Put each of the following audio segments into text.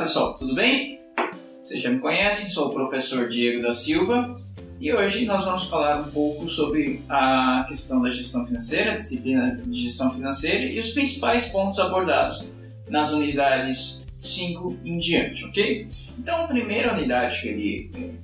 pessoal, tudo bem? Vocês já me conhecem, sou o professor Diego da Silva e hoje nós vamos falar um pouco sobre a questão da gestão financeira, a disciplina de gestão financeira e os principais pontos abordados nas unidades 5 em diante, ok? Então, a primeira unidade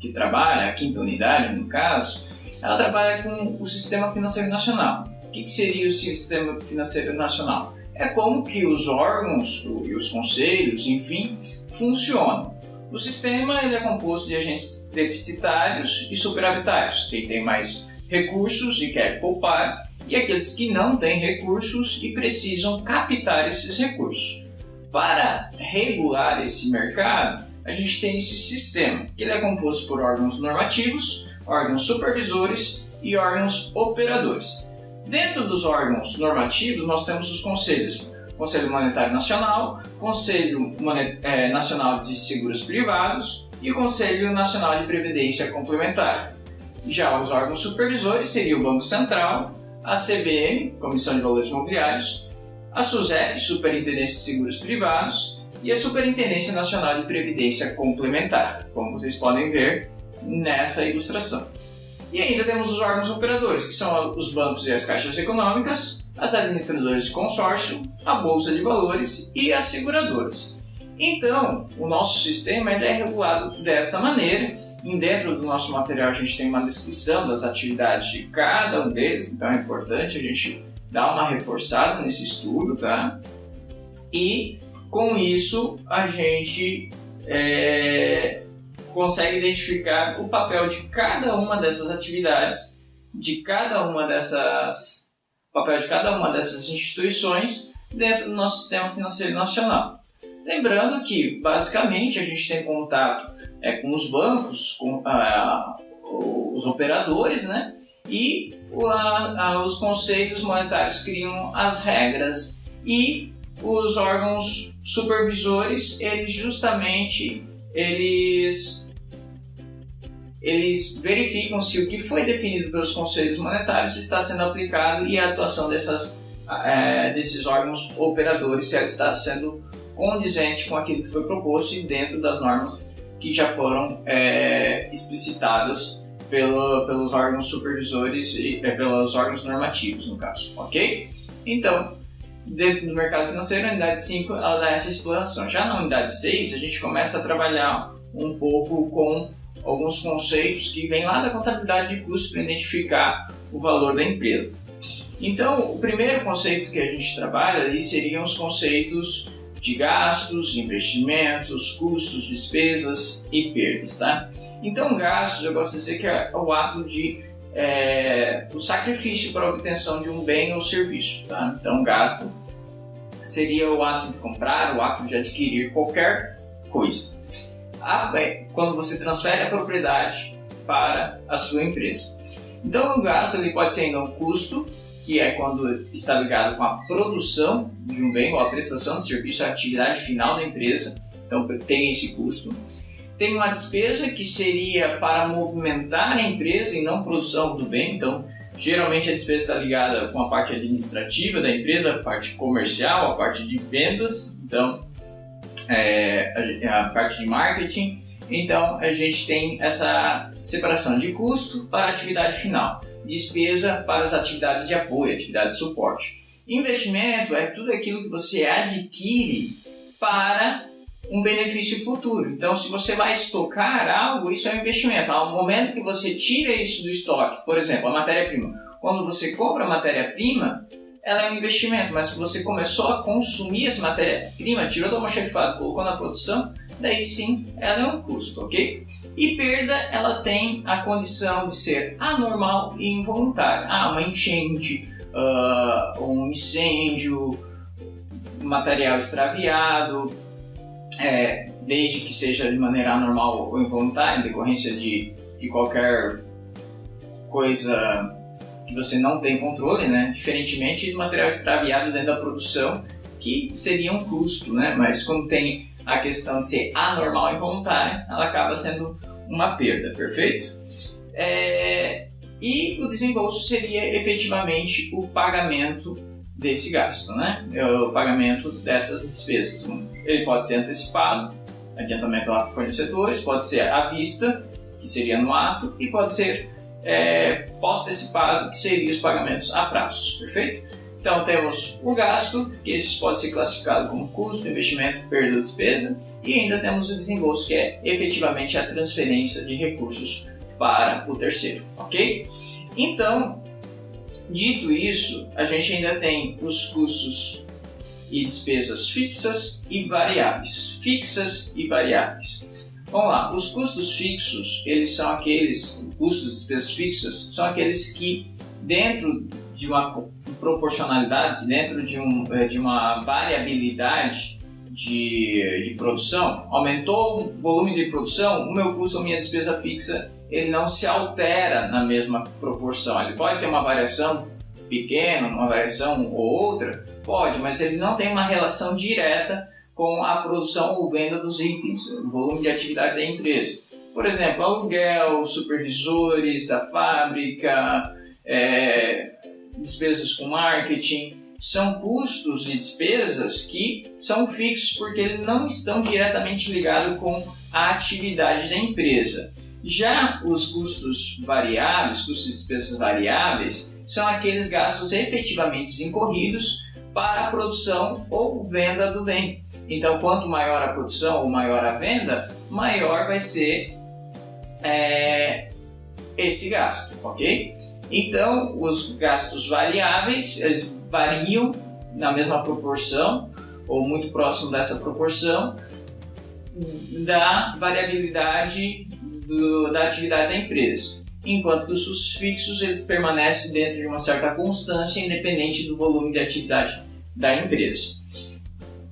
que trabalha, a quinta unidade no caso, ela trabalha com o Sistema Financeiro Nacional. O que seria o Sistema Financeiro Nacional? É como que os órgãos e os conselhos, enfim, funcionam. O sistema ele é composto de agentes deficitários e superavitários, quem tem mais recursos e quer poupar, e aqueles que não têm recursos e precisam captar esses recursos. Para regular esse mercado, a gente tem esse sistema, que ele é composto por órgãos normativos, órgãos supervisores e órgãos operadores. Dentro dos órgãos normativos, nós temos os conselhos: Conselho Monetário Nacional, Conselho Nacional de Seguros Privados e o Conselho Nacional de Previdência Complementar. Já os órgãos supervisores seriam o Banco Central, a CVM, Comissão de Valores Imobiliários, a SUSEP, Superintendência de Seguros Privados, e a Superintendência Nacional de Previdência Complementar, como vocês podem ver nessa ilustração. E ainda temos os órgãos operadores, que são os bancos e as caixas econômicas, as administradoras de consórcio, a Bolsa de Valores e as seguradoras. Então, o nosso sistema ele é regulado desta maneira. E dentro do nosso material a gente tem uma descrição das atividades de cada um deles, então é importante a gente dar uma reforçada nesse estudo, tá? E com isso a gente consegue identificar o papel de cada uma dessas atividades, papel de cada uma dessas instituições dentro do nosso sistema financeiro nacional. Lembrando que, basicamente, a gente tem contato com os bancos, com os operadores, né? E os conselhos monetários criam as regras e os órgãos supervisores, eles verificam se o que foi definido pelos conselhos monetários está sendo aplicado e a atuação desses órgãos operadores se ela está sendo condizente com aquilo que foi proposto e dentro das normas que já foram explicitadas pelos órgãos supervisores e pelos órgãos normativos, no caso, ok? Então, dentro do mercado financeiro, a unidade 5 ela dá essa exploração. Já na unidade 6, a gente começa a trabalhar um pouco com alguns conceitos que vêm lá da contabilidade de custos para identificar o valor da empresa. Então, o primeiro conceito que a gente trabalha ali seriam os conceitos de gastos, investimentos, custos, despesas e perdas, tá? Então, gastos, eu gosto de dizer que é o ato o sacrifício para a obtenção de um bem ou serviço, tá? Então, gasto seria o ato de comprar, o ato de adquirir qualquer coisa. Quando você transfere a propriedade para a sua empresa. Então, o gasto ele pode ser ainda um custo, que é quando está ligado com a produção de um bem ou a prestação de serviço, a atividade final da empresa. Então, tem esse custo. Tem uma despesa que seria para movimentar a empresa e não produção do bem. Então, geralmente a despesa está ligada com a parte administrativa da empresa, a parte comercial, a parte de vendas. Então, a parte de marketing. Então a gente tem essa separação de custo para a atividade final, despesa para as atividades de apoio, atividade de suporte. Investimento é tudo aquilo que você adquire para um benefício futuro. Então, se você vai estocar algo, isso é um investimento. Ao momento que você tira isso do estoque, por exemplo, a matéria-prima, quando você compra a matéria-prima, ela é um investimento, mas se você começou a consumir essa matéria-prima, tirou do almoxarifado, colocou na produção, daí sim ela é um custo, ok? E perda, ela tem a condição de ser anormal e involuntária. Uma enchente, um incêndio, material extraviado, desde que seja de maneira anormal ou involuntária, em decorrência de qualquer coisa que você não tem controle, né? Diferentemente do material extraviado dentro da produção, que seria um custo, né? Mas quando tem a questão de ser anormal e involuntária, ela acaba sendo uma perda, perfeito? E o desembolso seria efetivamente o pagamento desse gasto, né? O pagamento dessas despesas. Ele pode ser antecipado adiantamento a fornecedores, pode ser à vista, que seria no ato, e pode ser pós-antecipado, que seria os pagamentos a prazos, perfeito? Então temos o gasto, que esse pode ser classificado como custo, investimento, perda ou despesa, e ainda temos o desembolso, que é efetivamente a transferência de recursos para o terceiro, ok? Então, dito isso, a gente ainda tem os custos e despesas fixas e variáveis. Fixas e variáveis. Vamos lá, os custos fixos, eles são aqueles, custos e despesas fixas, são aqueles que dentro de uma proporcionalidade, dentro de uma variabilidade de produção, aumentou o volume de produção, o meu custo ou minha despesa fixa, ele não se altera na mesma proporção. Ele pode ter uma variação pequena, uma variação ou outra, pode, mas ele não tem uma relação direta com a produção ou venda dos itens, o volume de atividade da empresa. Por exemplo, aluguel, supervisores da fábrica, despesas com marketing, são custos e despesas que são fixos porque eles não estão diretamente ligados com a atividade da empresa. Já os custos variáveis, custos e despesas variáveis, são aqueles gastos efetivamente incorridos para a produção ou venda do bem. Então, quanto maior a produção ou maior a venda, maior vai ser esse gasto, ok? Então, os gastos variáveis, eles variam na mesma proporção ou muito próximo dessa proporção da variabilidade da atividade da empresa, enquanto que os custos fixos eles permanecem dentro de uma certa constância independente do volume de atividade da empresa.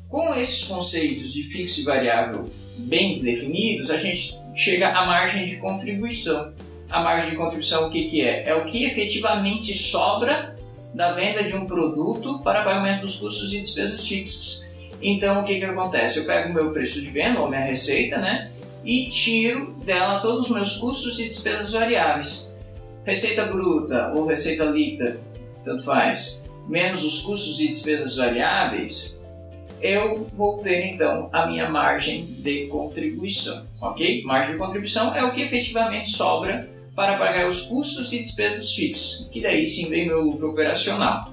Com esses conceitos de fixo e variável bem definidos, a gente chega à margem de contribuição. A margem de contribuição o que é? É o que efetivamente sobra da venda de um produto para pagamento dos custos e despesas fixas. Então o que acontece? Eu pego o meu preço de venda ou minha receita, né? E tiro dela todos os meus custos e despesas variáveis. Receita bruta ou receita líquida, tanto faz, menos os custos e despesas variáveis, eu vou ter então a minha margem de contribuição, ok? Margem de contribuição é o que efetivamente sobra para pagar os custos e despesas fixas, que daí sim vem meu lucro operacional.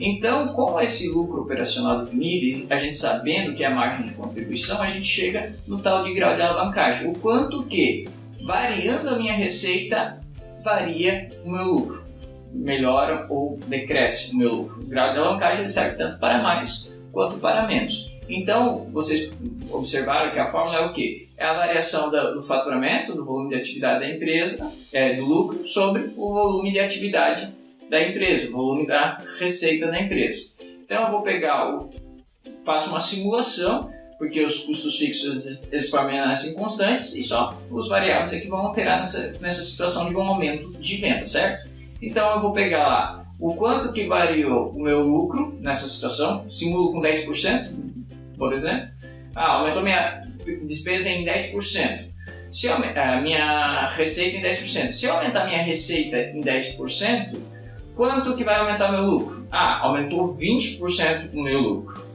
Então, com esse lucro operacional definido, a gente sabendo que é a margem de contribuição, a gente chega no tal de grau de alavancagem. O quanto que, variando a minha receita, varia o meu lucro. Melhora ou decresce o meu lucro. O grau de alavancagem serve tanto para mais quanto para menos. Então, vocês observaram que a fórmula é o quê? É a variação do faturamento, do volume de atividade da empresa, do lucro, sobre o volume de atividade da empresa, o volume da receita da empresa. Então eu vou pegar, faço uma simulação, porque os custos fixos eles permanecem constantes e só os variáveis é que vão alterar nessa situação de um aumento de venda, certo? Então eu vou pegar lá o quanto que variou o meu lucro nessa situação, simulo com 10%, por exemplo. Aumentou minha despesa em 10%. Se a minha receita em 10%. Se eu aumentar minha receita em 10%, quanto que vai aumentar meu lucro? Aumentou 20% o meu lucro.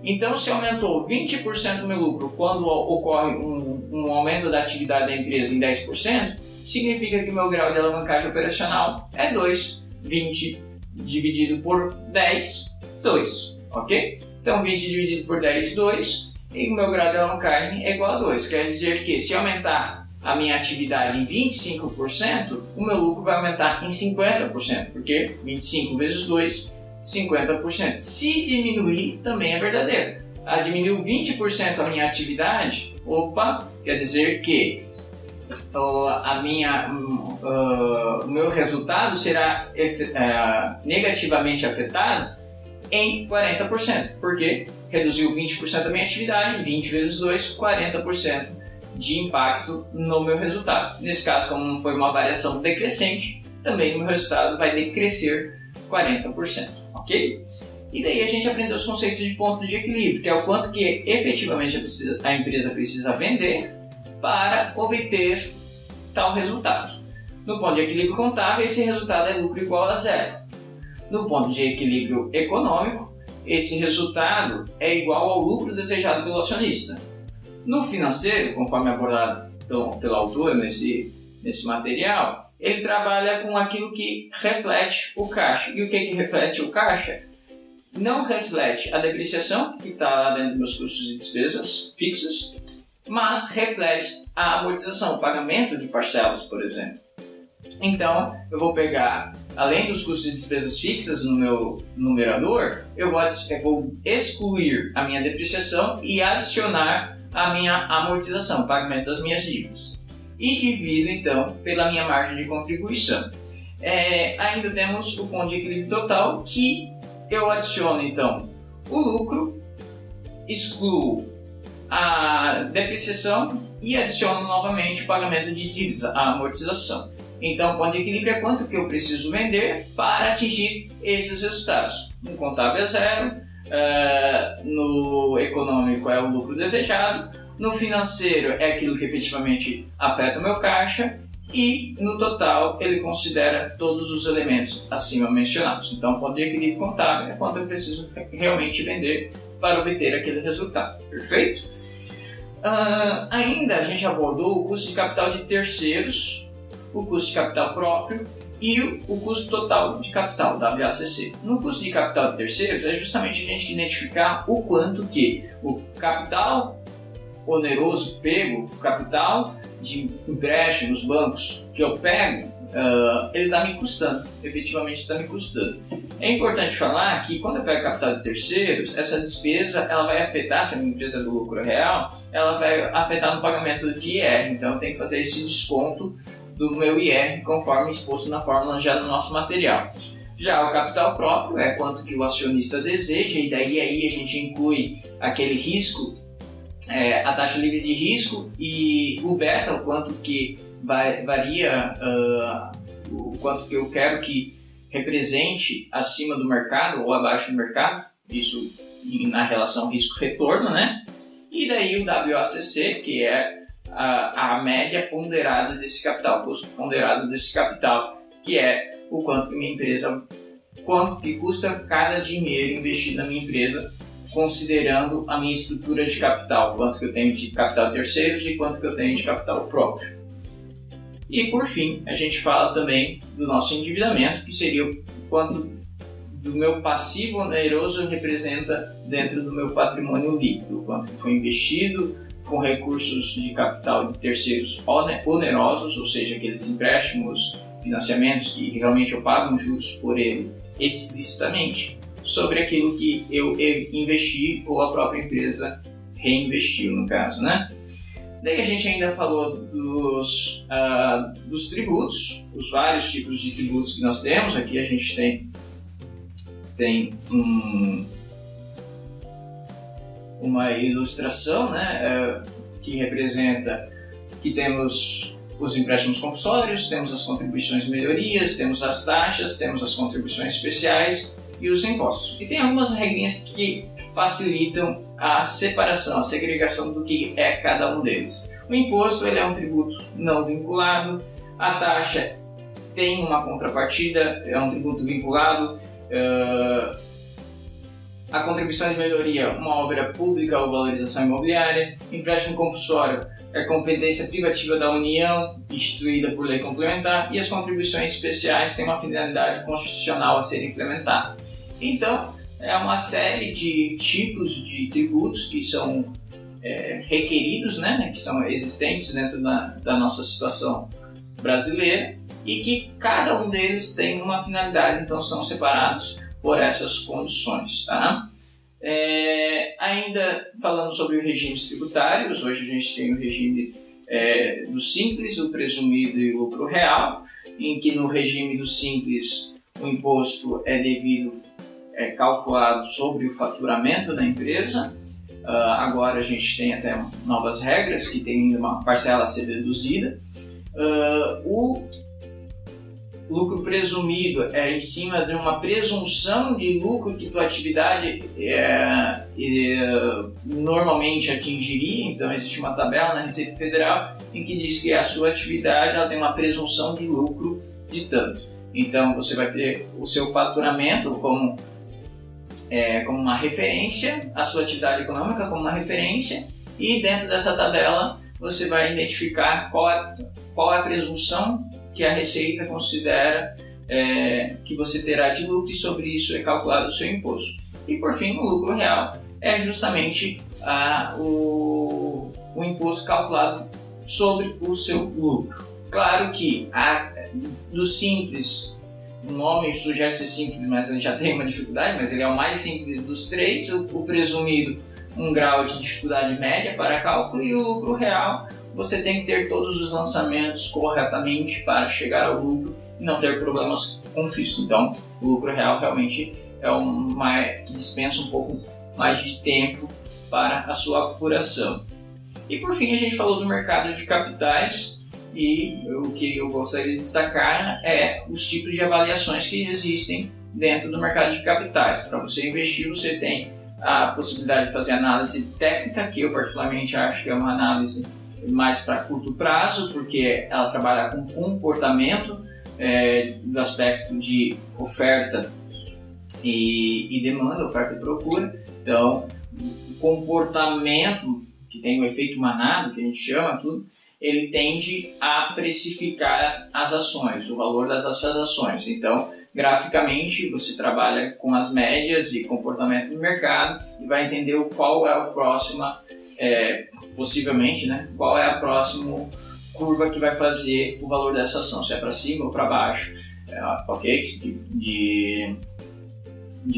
Então, se aumentou 20% o meu lucro quando ocorre um aumento da atividade da empresa em 10%, significa que o meu grau de alavancagem operacional é 2. 20 dividido por 10, 2. Ok? Então, 20 dividido por 10, 2. E o meu grau de alavancagem é igual a 2. Quer dizer que se aumentar a minha atividade em 25%, o meu lucro vai aumentar em 50%, porque 25 vezes 2, 50%. Se diminuir, também é verdadeiro. Diminuiu 20% a minha atividade, quer dizer que o meu resultado será negativamente afetado em 40%, porque reduziu 20% da minha atividade, 20 vezes 2, 40% de impacto no meu resultado. Nesse caso, como não foi uma variação decrescente, também o meu resultado vai decrescer 40%, ok? E daí a gente aprendeu os conceitos de ponto de equilíbrio, que é o quanto que efetivamente a empresa precisa vender para obter tal resultado. No ponto de equilíbrio contábil, esse resultado é lucro igual a zero. No ponto de equilíbrio econômico, esse resultado é igual ao lucro desejado pelo acionista. No financeiro, conforme abordado pelo autor nesse material, ele trabalha com aquilo que reflete o caixa. E o que reflete o caixa? Não reflete a depreciação, que está lá dentro dos meus custos e despesas fixos, mas reflete a amortização, o pagamento de parcelas, por exemplo. Então, eu vou pegar, além dos custos e despesas fixas no meu numerador, eu vou excluir a minha depreciação e adicionar a minha amortização, o pagamento das minhas dívidas. E divido, então, pela minha margem de contribuição. Ainda temos o ponto de equilíbrio total, que eu adiciono, então, o lucro, excluo a depreciação e adiciono novamente o pagamento de dívidas, a amortização. Então, o ponto de equilíbrio é quanto que eu preciso vender para atingir esses resultados. No contábil é zero, no econômico é o lucro desejado, no financeiro é aquilo que efetivamente afeta o meu caixa e no total ele considera todos os elementos acima mencionados. Então, o ponto de equilíbrio contábil é quanto eu preciso realmente vender para obter aquele resultado. Perfeito? Ainda a gente abordou o custo de capital de terceiros, o custo de capital próprio e o custo total de capital, WACC. No custo de capital de terceiros é justamente a gente identificar o quanto que o capital oneroso pego, o capital de empréstimos, bancos que eu pego, ele está me custando, efetivamente está me custando. É importante falar que quando eu pego capital de terceiros, essa despesa ela vai afetar, se é uma empresa do lucro real, ela vai afetar no pagamento de IR, então eu tenho que fazer esse desconto do meu IR conforme exposto na fórmula já no nosso material. Já o capital próprio é quanto que o acionista deseja, e daí aí a gente inclui aquele risco, a taxa livre de risco e o beta, o quanto que varia, o quanto que eu quero que represente acima do mercado ou abaixo do mercado, isso na relação risco-retorno, né? E daí o WACC, que é a média ponderada desse capital, o custo ponderado desse capital, que é o quanto que minha empresa, quanto que custa cada dinheiro investido na minha empresa, considerando a minha estrutura de capital, quanto que eu tenho de capital terceiros e quanto que eu tenho de capital próprio. E por fim, a gente fala também do nosso endividamento, que seria o quanto do meu passivo oneroso representa dentro do meu patrimônio líquido, o quanto que foi investido com recursos de capital de terceiros onerosos, ou seja, aqueles empréstimos, financiamentos que realmente eu pago juros por ele explicitamente, sobre aquilo que eu investi ou a própria empresa reinvestiu, no caso, né? Daí a gente ainda falou dos tributos, os vários tipos de tributos que nós temos. Aqui a gente tem uma ilustração, né, que representa que temos os empréstimos compulsórios, temos as contribuições de melhorias, temos as taxas, temos as contribuições especiais e os impostos. E tem algumas regrinhas que facilitam a separação, a segregação do que é cada um deles. O imposto ele é um tributo não vinculado, a taxa tem uma contrapartida, é um tributo vinculado, a contribuição de melhoria, uma obra pública ou valorização imobiliária, empréstimo compulsório é competência privativa da União, instituída por lei complementar, e as contribuições especiais têm uma finalidade constitucional a ser implementada. Então, é uma série de tipos de tributos que são requeridos, né, que são existentes dentro da nossa situação brasileira e que cada um deles tem uma finalidade, então são separados por essas condições, tá? Ainda falando sobre os regimes tributários, hoje a gente tem o regime do simples, o presumido e o lucro real, em que no regime do simples o imposto é calculado sobre o faturamento da empresa. Agora a gente tem até novas regras que tem uma parcela a ser deduzida. O lucro presumido é em cima de uma presunção de lucro que tua atividade normalmente atingiria. Então existe uma tabela na Receita Federal em que diz que a sua atividade ela tem uma presunção de lucro de tanto. Então você vai ter o seu faturamento como uma referência, a sua atividade econômica como uma referência, E dentro dessa tabela você vai identificar qual é a presunção que a Receita considera que você terá de lucro, e sobre isso é calculado o seu imposto. E por fim, o lucro real é justamente o imposto calculado sobre o seu lucro. Claro que do simples, o nome sugere ser simples, mas ele já tem uma dificuldade, mas ele é o mais simples dos três. O presumido, um grau de dificuldade média para cálculo, e o lucro real, você tem que ter todos os lançamentos corretamente para chegar ao lucro e não ter problemas com fisco. Então, o lucro real realmente é que dispensa um pouco mais de tempo para a sua apuração. E por fim, a gente falou do mercado de capitais, e o que eu gostaria de destacar é os tipos de avaliações que existem dentro do mercado de capitais. Para você investir, você tem a possibilidade de fazer análise técnica, que eu particularmente acho que é uma análise mais para curto prazo, porque ela trabalha com comportamento do aspecto de oferta e demanda, oferta e procura. Então, o comportamento, que tem o efeito manado, que a gente chama, ele tende a precificar as ações, o valor dessas ações. Então, graficamente, você trabalha com as médias e comportamento do mercado e vai entender qual é a próxima, possivelmente, qual é a próxima curva que vai fazer o valor dessa ação, se é para cima ou para baixo, de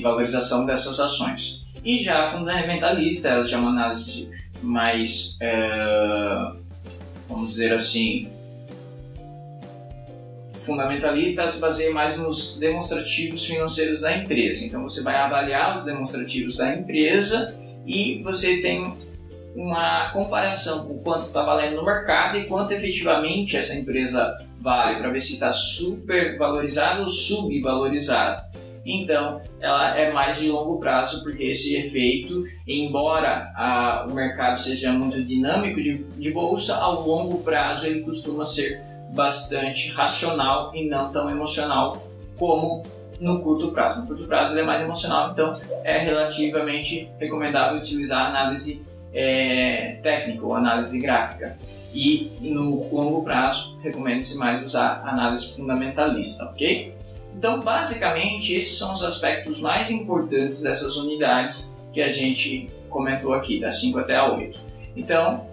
valorização dessas ações. E já a fundamentalista, ela já é uma análise mais, vamos dizer assim, fundamentalista, ela se baseia mais nos demonstrativos financeiros da empresa. Então você vai avaliar os demonstrativos da empresa e você tem uma comparação com quanto está valendo no mercado e quanto efetivamente essa empresa vale, para ver se está supervalorizada ou subvalorizada. Então, ela é mais de longo prazo, porque esse efeito, embora o mercado seja muito dinâmico de bolsa, ao longo prazo ele costuma ser bastante racional e não tão emocional como no curto prazo. No curto prazo ele é mais emocional, então é relativamente recomendável utilizar a análise técnica ou análise gráfica. E no longo prazo, recomenda-se mais usar análise fundamentalista, ok? Então, basicamente, esses são os aspectos mais importantes dessas unidades que a gente comentou aqui, das 5 até a 8. Então,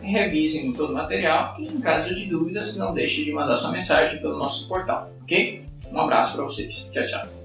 revisem todo o material e, em caso de dúvidas, não deixe de mandar sua mensagem pelo nosso portal, ok? Um abraço para vocês. Tchau, tchau.